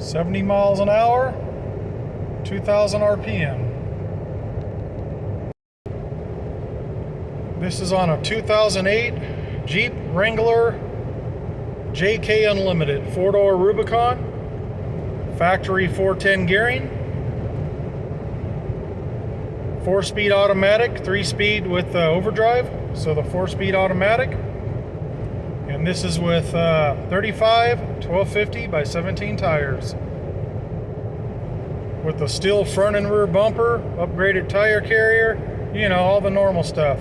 70 miles an hour, 2,000 RPM. This is on a 2008 Jeep Wrangler JKU Unlimited 4-door Rubicon, factory 410 gearing, 4-speed automatic, 3-speed with overdrive, so the 4-speed automatic. And this is with 35 1250 by 17 tires, with the steel front and rear bumper, upgraded tire carrier, you know, all the normal stuff.